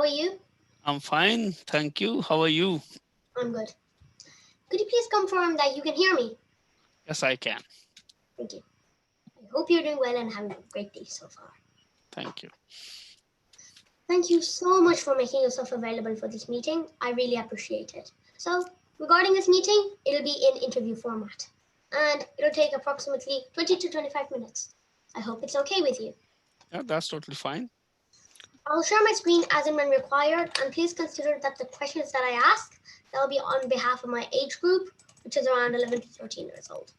are you? I'm fine, thank you. How are you? I'm good. Could you please confirm that you can hear me? Yes, I can. Thank you. I hope you're doing well and having a great day so far. Thank you. Thank you so much for making yourself available for this meeting. I really appreciate it. So, regarding this meeting, it'll be in interview format and it'll take approximately 20 to 25 minutes. I hope it's okay with you. Yeah, that's totally fine. I'll share my screen as and when required, and please consider that the questions that I ask, they'll be on behalf of my age group, which is around 11 to 13 years old.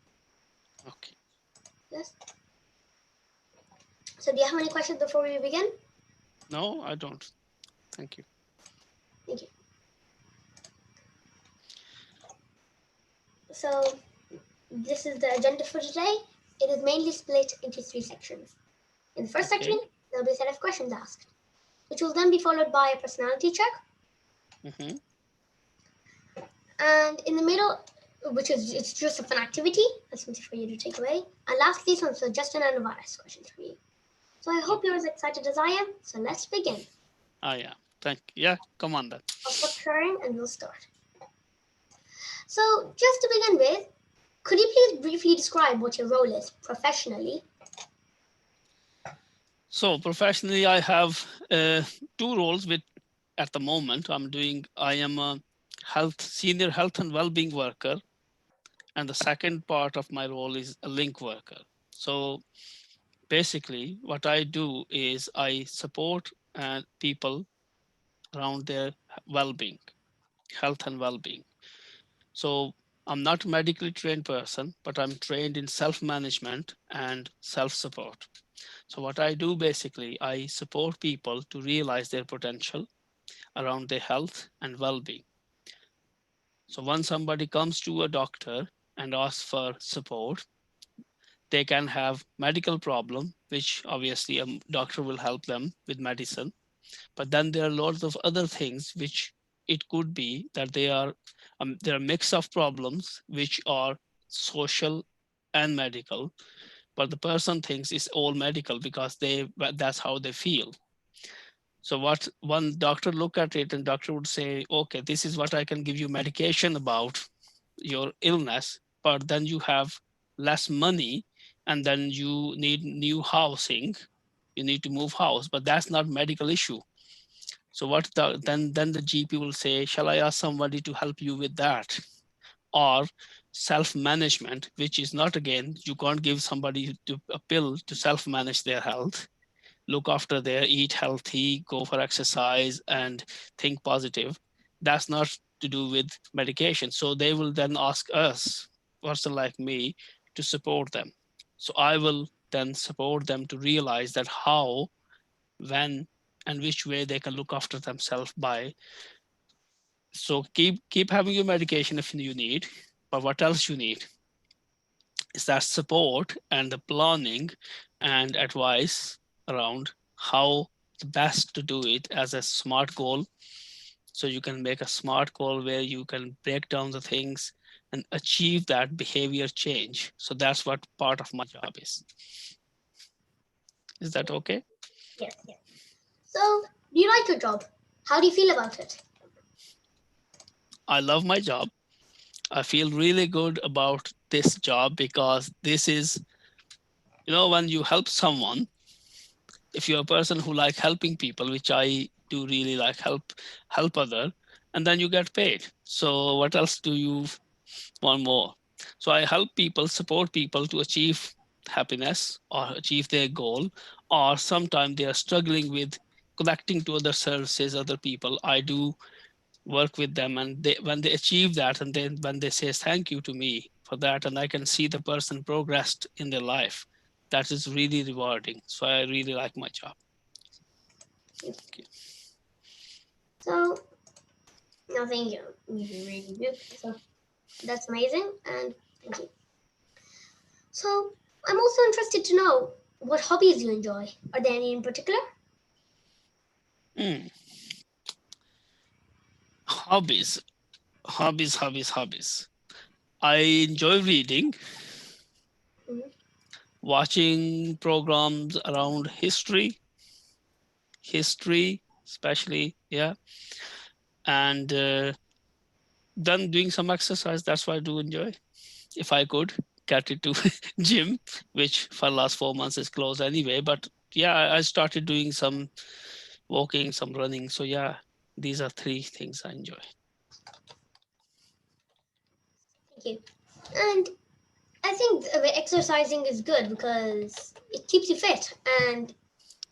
Okay. Yes? So do you have any questions before we begin? No, I don't. Thank you. Thank you. So this is the agenda for today. It is mainly split into three sections. In the first Okay. section, there'll be a set of questions asked, which will then be followed by a personality check. Mm-hmm. And in the middle, which is it's just a fun activity, that's something for you to take away. And lastly, some suggestion and advice questions for you. So I hope you're Okay. as excited as I am. So let's begin. Yeah. Thank you. Yeah, come on then. I'll stop sharing and we'll start. So just to begin with, could you please briefly describe what your role is professionally? So professionally, I have two roles with at the moment. I am a senior health and well-being worker. And the second part of my role is a link worker. So basically what I do is I support people around their well-being, health and well-being. So I'm not a medically trained person, but I'm trained in self-management and self-support. So what I do basically, I support people to realize their potential around their health and well-being. So when somebody comes to a doctor and asks for support, they can have medical problem, which obviously a doctor will help them with medicine. But then there are lots of other things which it could be that there are mix of problems which are social and medical, but the person thinks it's all medical because that's how they feel. So what one doctor look at it and doctor would say, okay, this is what I can give you medication about your illness, but then you have less money and then you need new housing, you need to move house, but that's not medical issue. So then the GP will say, shall I ask somebody to help you with that? Or self-management, which is not, again, you can't give somebody a pill to self-manage their health, look after their eat healthy, go for exercise and think positive. That's not to do with medication. So they will then ask us, person like me, to support them. So I will then support them to realize that how, when, and which way they can look after themselves by. So keep having your medication if you need, but what else you need is that support and the planning and advice around how the best to do it as a smart goal. So you can make a smart goal where you can break down the things and achieve that behavior change. So that's what part of my job is. Is that okay? Yes, yes. So, do you like your job? How do you feel about it? I love my job. I feel really good about this job because this is, when you help someone, if you're a person who like helping people, which I do really like, help other, and then you get paid. So what else do you want more? So I help people, support people to achieve happiness or achieve their goal, or sometimes they are struggling with connecting to other services, other people. I do work with them, and when they achieve that, and then when they say thank you to me for that, and I can see the person progressed in their life, that is really rewarding. So I really like my job. Okay. So, no, thank you. You really do. So, that's amazing, and thank you. So, I'm also interested to know what hobbies you enjoy. Are there any in particular? Mm. Hobbies, hobbies. I enjoy reading, Mhm. watching programs around history, especially, yeah. And then doing some exercise, that's what I do enjoy. If I could get it to gym, which for last 4 months is closed anyway. But yeah, I started doing some walking, some running. So yeah, these are three things I enjoy. Thank you. And I think exercising is good because it keeps you fit and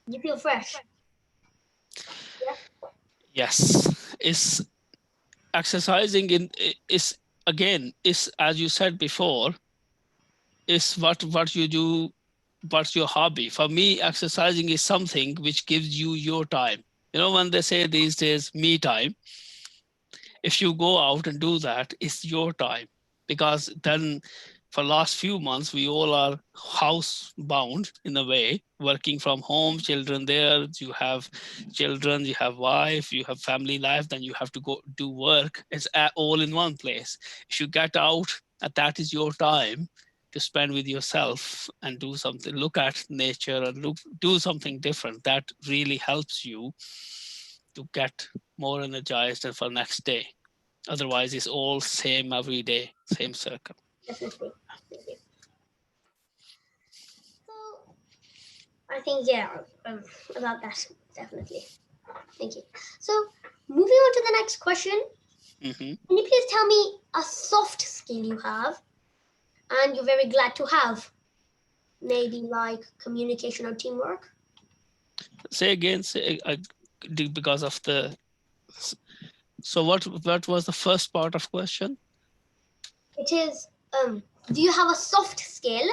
you feel fresh. Yeah. Yes, is exercising in is again is, as you said before, is what you do, what's your hobby. For me, exercising is something which gives you your time. You know, when they say these days me time, if you go out and do that, it's your time. Because then for last few months we all are house bound in a way, working from home, children there, you have children, you have wife, you have family life, then you have to go do work. It's all in one place. If you get out, that is your time to spend with yourself and do something, look at nature and do something different. That really helps you to get more energized and for next day. Otherwise, it's all same every day, same circle. Definitely. Definitely. So I think about that definitely. Thank you. So moving on to the next question, Hmm. can you please tell me a soft skill you have and you're very glad to have? Maybe like communication or teamwork. Say again, say because of the. So what was the first part of question? It is do you have a soft skill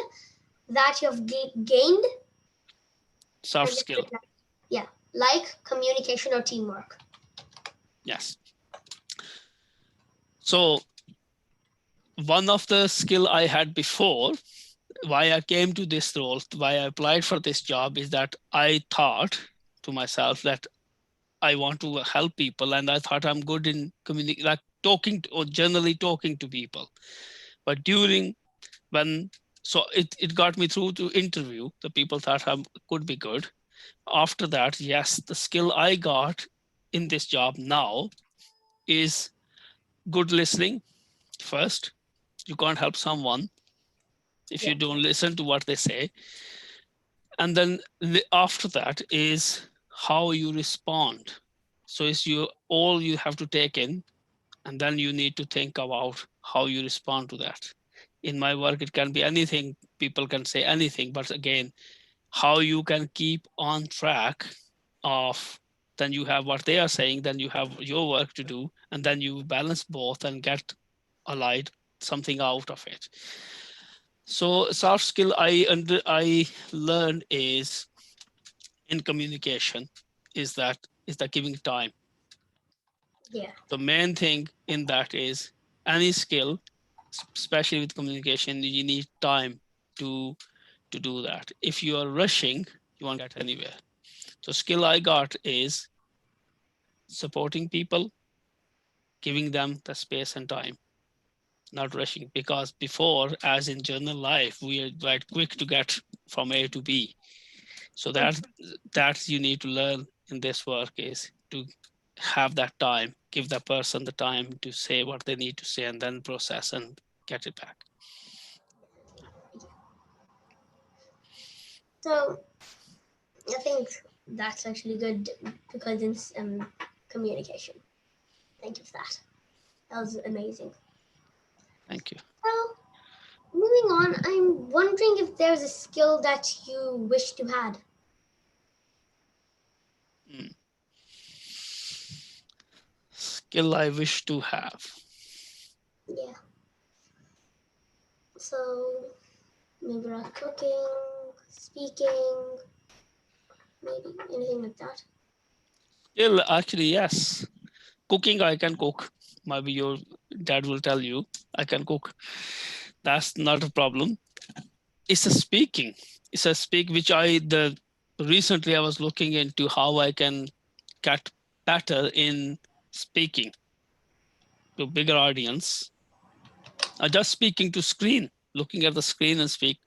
that you have gained Soft and you're very skill. glad? Yeah, like communication or teamwork. Yes. So one of the skill I had before, why I came to this role, why I applied for this job, is that I thought to myself that I want to help people, and I thought I'm good in like talking or generally talking to people. But during when so it got me through to interview, the people thought I could be good. After that, yes, the skill I got in this job now is good listening. First, you can't help someone if Yeah, you don't listen to what they say. And then after that is how you respond. So it's you all you have to take in, and then you need to think about how you respond to that. In my work, it can be anything, people can say anything, but again, how you can keep on track of, then you have what they are saying, then you have your work to do, and then you balance both and get allied something out of it. So soft skill I learned is in communication, is that giving time. yeah, The main thing in that is any skill, especially with communication, you need time to do that. If you are rushing, you won't get anywhere. So skill I got is supporting people, giving them the space and time, not rushing. Because before, as in general life, we are like quick to get from A to B. So that you need to learn in this work is to have that time, give that person the time to say what they need to say, and then process and get it back. so I think that's actually good because it's communication. Thank you for that. That was amazing. Thank you. So moving on, I'm wondering if there's a skill that you wish to had. Mm. Skill I wish to have. Yeah. So maybe like cooking, speaking, maybe anything like that. Skill, actually, yes. Cooking, I can cook. Maybe your dad will tell you I can cook. That's not a problem. It's a speaking. It's a speak which the recently I was looking into how I can get better in speaking to bigger audience. Just speaking to screen, looking at the screen and speak.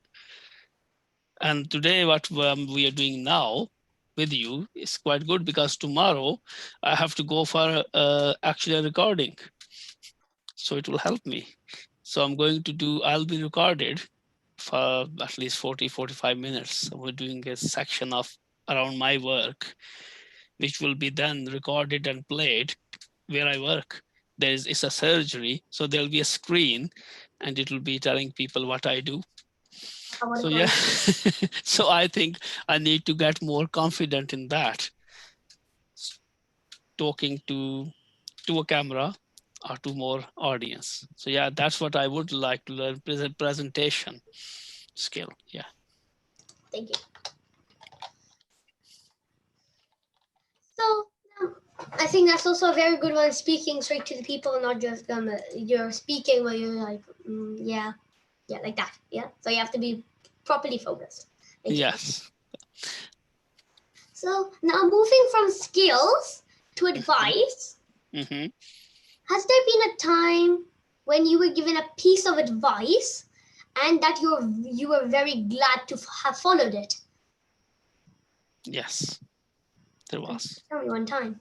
And today, what we are doing now, with you is quite good, because tomorrow I have to go for actually a recording. So it will help me. So I'll be recorded for at least 40-45 minutes. So we're doing a section of around my work, which will be then recorded and played where I work. It's a surgery, so there'll be a screen, and it will be telling people what I do. Oh, what a So yeah, coincidence. so I think I need to get more confident in that, talking to a camera or to more audience. So yeah, that's what I would like to learn, presentation skill. Yeah. Thank you. So I think that's also a very good one. Speaking straight to the people, not just you're speaking where you're like, yeah, yeah, like that. Yeah. So you have to be properly focused. Thank you. Yes. So now moving from skills to advice, Mm-hmm. has there been a time when you were given a piece of advice and that you were very glad to have followed it? Yes, there was. Tell me one time.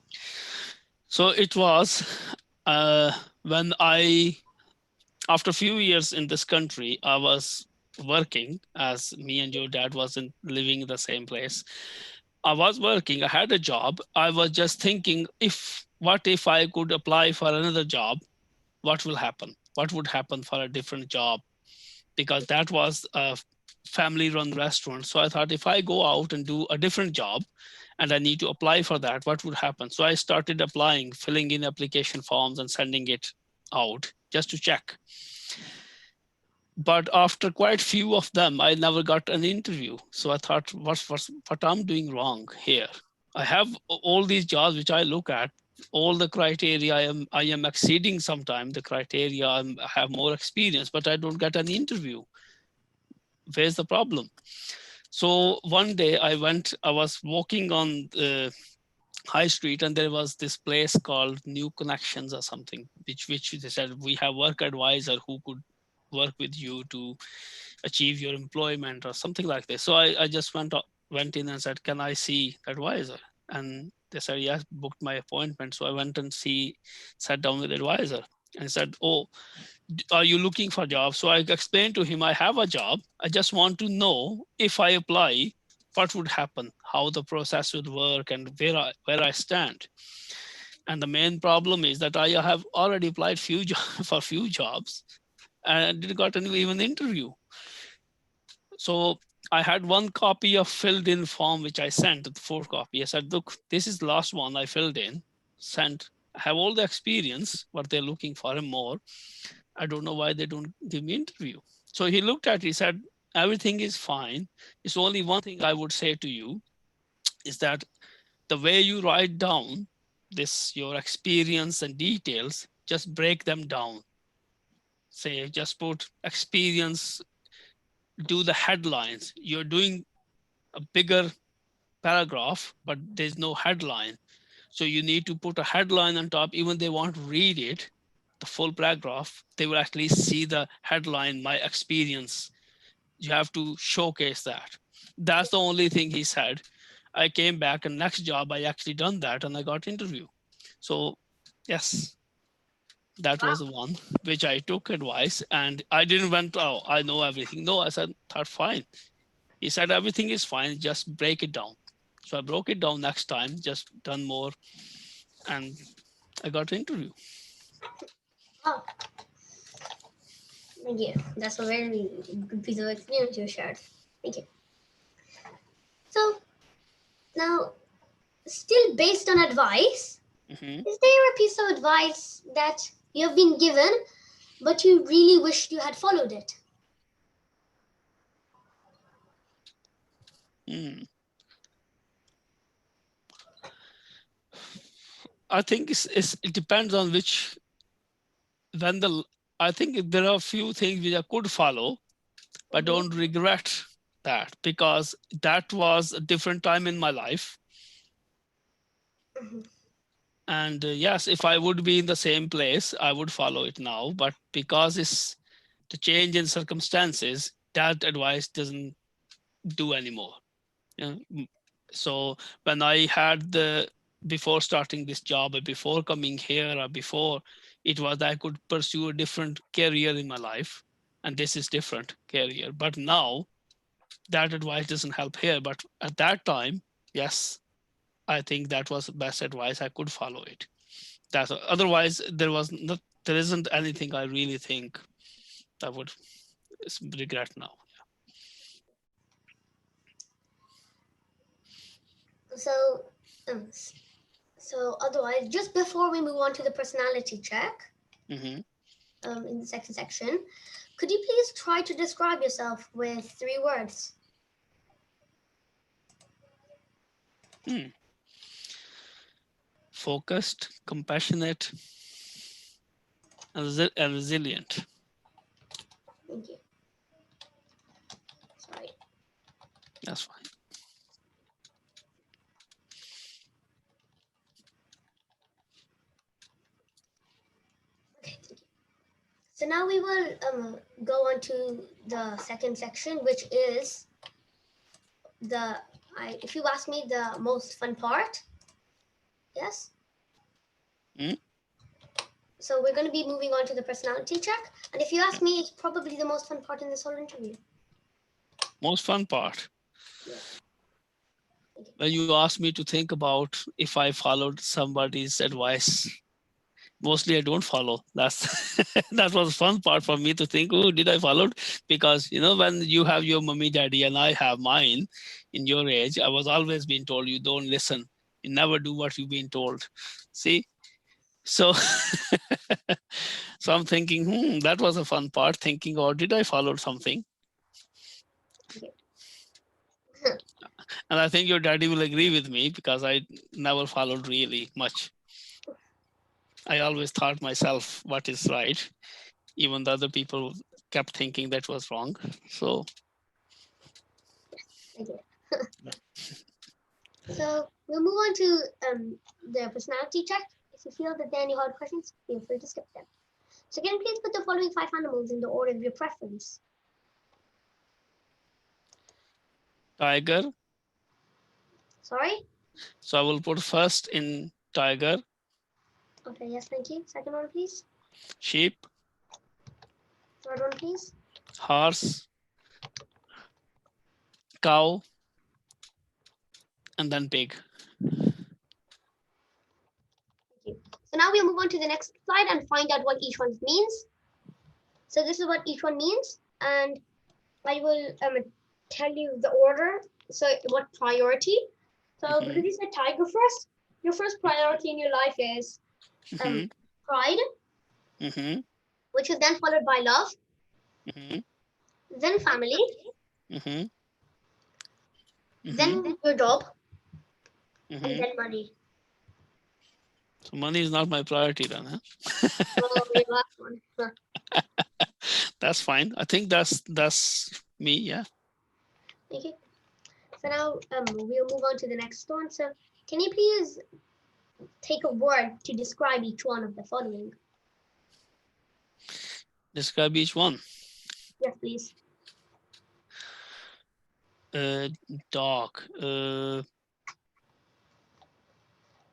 So it was when after a few years in this country, I was working, as me and your dad wasn't living in the same place. I was working, I had a job. I was just thinking, what if I could apply for another job? What will happen? What would happen for a different job? Because that was a family run restaurant. So I thought, if I go out and do a different job and I need to apply for that, what would happen? So I started applying, filling in application forms and sending it out just to check. But after quite few of them, I never got an interview. So I thought, what I'm doing wrong here? I have all these jobs which I look at, all the criteria I am exceeding sometimes the criteria. I have more experience, but I don't get an interview. Where's the problem? So one day I was walking on the high street, and there was this place called New Connections or something, which they said, we have work advisor who could work with you to achieve your employment or something like this. So I just went in and said, can I see advisor? And they said, yes, booked my appointment. So I went and sat down with advisor and said, oh, are you looking for a job? So I explained to him, I have a job. I just want to know, if I apply, what would happen, how the process would work, and where I stand. And the main problem is that I have already applied for few jobs and didn't got any even interview. So I had one copy of filled in form which I sent, the 4 copy. I said, look, this is the last one I filled in, sent. I have all the experience, what they're looking for and more. I don't know why they don't give me interview. So he looked at it, he said, everything is fine. It's only one thing I would say to you, is that the way you write down this, your experience and details, just break them down. Say, just put experience, do the headlines. You're doing a bigger paragraph, but there's no headline. So you need to put a headline on top. Even they want to read it, the full paragraph, they will actually see the headline, my experience. You have to showcase that. That's the only thing he said. I came back, and next job I actually done that, and I got interview. So yes, that was the one which I took advice, and I didn't went, oh, I know everything. No, I said, thought fine. He said, everything is fine, just break it down. So I broke it down next time, just done more, and I got an interview. Oh, thank you. That's a very good piece of experience you shared. Thank you. So now, still based on advice, Hmm. is there a piece of advice that you have been given, but you really wished you had followed it? Mm. I think it depends on which, when the, I think there are a few things which I could follow, but Mhm. don't regret that, because that was a different time in my life. Mhm. And yes, if I would be in the same place, I would follow it now. But because it's the change in circumstances, that advice doesn't do anymore. You know, So when I had before starting this job, or before coming here, or before, it was I could pursue a different career in my life, and this is different career. But now that advice doesn't help here. But at that time, yes, I think that was the best advice. I could follow it. That's otherwise there isn't anything I really think I would regret now. So, um, so otherwise, just before we move on to the personality check, Hmm. in the second section, could you please try to describe yourself with 3 words? Hmm. Focused, compassionate, and resilient. Thank you. Sorry. That's fine. Okay, thank you. So now we will go on to the second section, which is if you ask me, the most fun part. Yes. Hmm? So we're going to be moving on to the personality check, and if you Yeah. ask me, it's probably the most fun part in this whole interview. Most fun part. Yeah. Okay. When you asked me to think about if I followed somebody's advice, mostly I don't follow. That's that was fun part for me to think, oh, did I follow? Because when you have your mommy, daddy, and I have mine in your age, I was always being told you don't listen. You never do what you've been told. See? So so I'm thinking, that was a fun part, thinking, or did I follow something? Okay. And I think your daddy will agree with me because I never followed really much. I always thought myself what is right, even the other people kept thinking that was wrong. So Thank you. So we'll move on to the personality check. If you feel that there are any hard questions, feel free to skip them. So can you please put the following 5 animals in the order of your preference? tiger. Sorry? So I will put first in tiger, Okay, yes, thank you. Second one, please. sheep, Third one, please. horse, cow, and then pig. Thank you. So now we'll move on to the next slide and find out what each one means. So this is what each one means, and I will tell you the order. So what priority? So because you said tiger first, your first priority in your life is Mm-hmm. pride, Mm-hmm. which is then followed by love, Mm-hmm. then family, Mm-hmm. Mm-hmm. then your job, and Mm-hmm. then money. So money is not my priority then, huh? Oh, your last one. Huh. That's fine. I think that's me. Yeah. Okay. So now we'll move on to the next one. So can you please take a word to describe each one of the following? Describe each one. Yes, please. Uh, dog.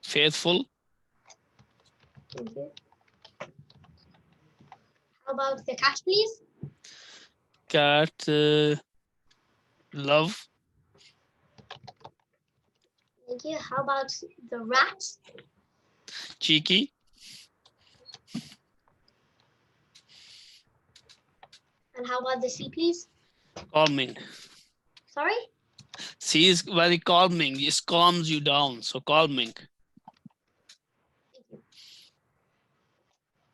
Faithful. Thank you. How about the cat, please? Cat. Love. Thank you. How about the rat? Cheeky. And how about the sea, please? Calming. Sorry? Sea is very calming. It calms you down. So calming. Thank you.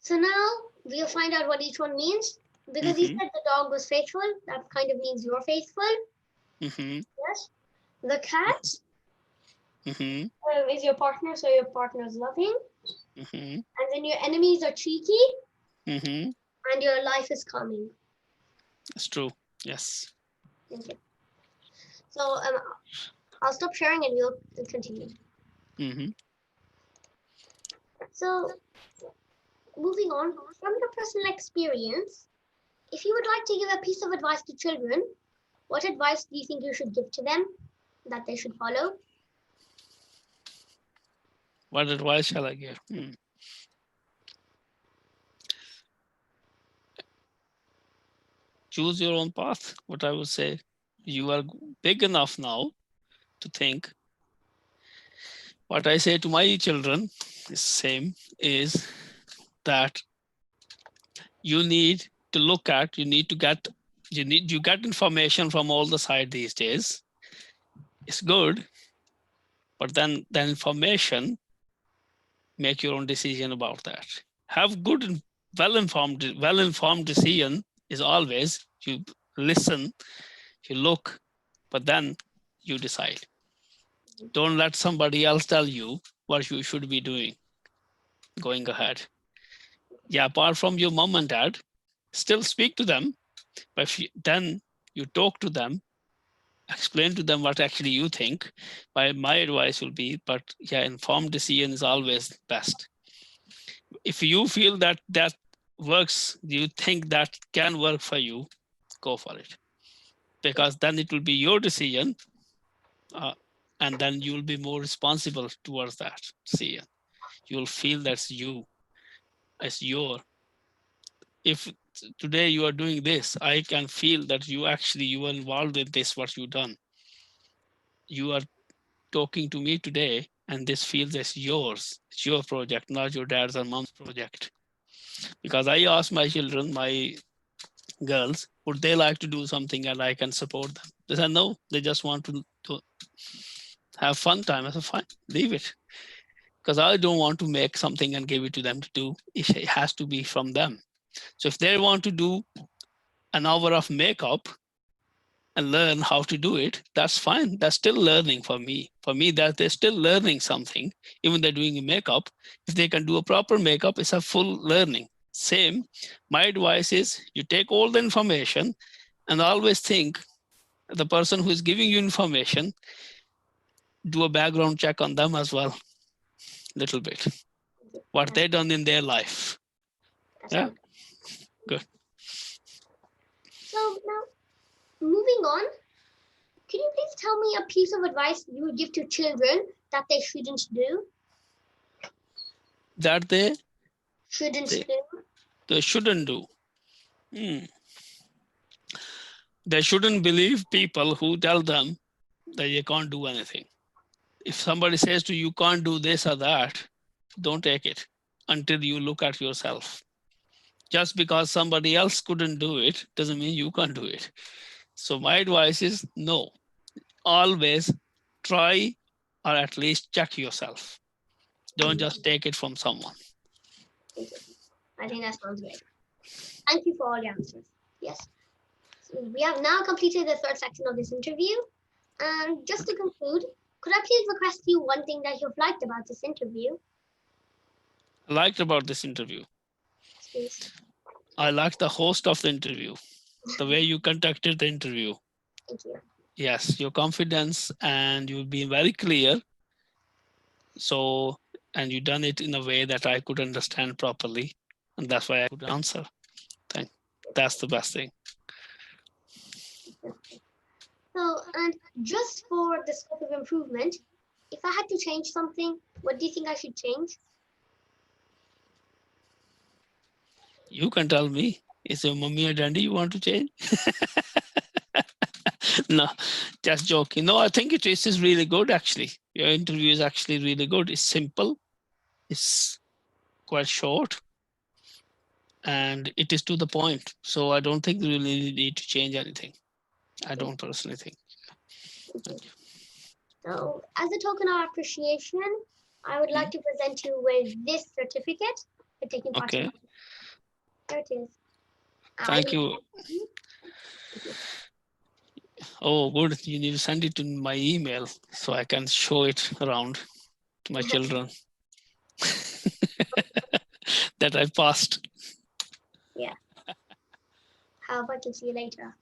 So now we'll find out what each one means. Because you Mm-hmm. said the dog was faithful, that kind of means you're faithful. Mm-hmm. Yes. The cat Mm-hmm. is your partner, so your partner is loving. Mm-hmm. And then your enemies are cheeky, Mm-hmm. and your life is calming. It's true. Yes. Thank you. So I'll stop sharing and we'll continue. Mm-hmm. So moving on from your personal experience, if you would like to give a piece of advice to children, what advice do you think you should give to them that they should follow? What advice shall I give? Choose your own path. What I would say, you are big enough now to think. What I say to my children is same, is that you need to look at, you need to get, you get information from all the side these days. It's good, but then the information, make your own decision about that. Have good and well-informed decision is always you listen, you look, but then you decide. Don't let somebody else tell you what you should be doing going ahead. Yeah, apart from your mom and dad, still speak to them, but then you talk to them, explain to them what actually you think. My advice will be, but yeah, informed decision is always best. If you feel that that works, you think that can work for you, go for it, because then it will be your decision, and then you will be more responsible towards that decision. You will feel that's you, as your. If today you are doing this, I can feel that you are involved in this, what you done. You are talking to me today, and this feels as yours. It's your project, not your dad's or mom's project. Because I ask my children, my girls, would they like to do something and I can support them? They said no, they just want to have fun time. I said, fine, leave it. Because I don't want to make something and give it to them to do. It has to be from them. So if they want to do an hour of makeup and learn how to do it, that's fine. That's still learning for me. For me, that they're still learning something, even they're doing makeup. If they can do a proper makeup, it's a full learning. Same, my advice is you take all the information and always think the person who is giving you information, do a background check on them as well, little bit. What they done in their life. Yeah, good. So now, moving on, can you please tell me a piece of advice you would give to children that they shouldn't do? That Shouldn't they, do? they shouldn't do. They shouldn't believe people who tell them that you can't do anything. If somebody says to you, you can't do this or that, don't take it until you look at yourself. Just because somebody else couldn't do it doesn't mean you can't do it. So my advice is no, always try or at least check yourself. Don't just take it from someone. Thank you. I think that sounds great. Thank you for all your answers. Yes. So we have now completed the third section of this interview. And just to conclude, could I please request you one thing that you've liked about this interview? I liked about this interview. Yes, please. I liked the host of the interview, the way you conducted the interview. Thank you. Yes, your confidence, and you've been very clear. So, and you done it in a way that I could understand properly. And that's why I could answer. That's the best thing. So, and just for the scope of improvement, if I had to change something, what do you think I should change? You can tell me. Is your mommy or daddy you want to change? No, just joking. No, I think it is really good actually. Your interview is actually really good. It's simple. It's quite short. And it is to the point. So I don't think you really need to change anything. I don't personally think. Thank you. So, as a token of appreciation, I would like to present you with this certificate for taking part in. Okay. There it is. Thank you. Oh, good. You need to send it to my email so I can show it around to my children that I passed. Yeah. How about to see you later?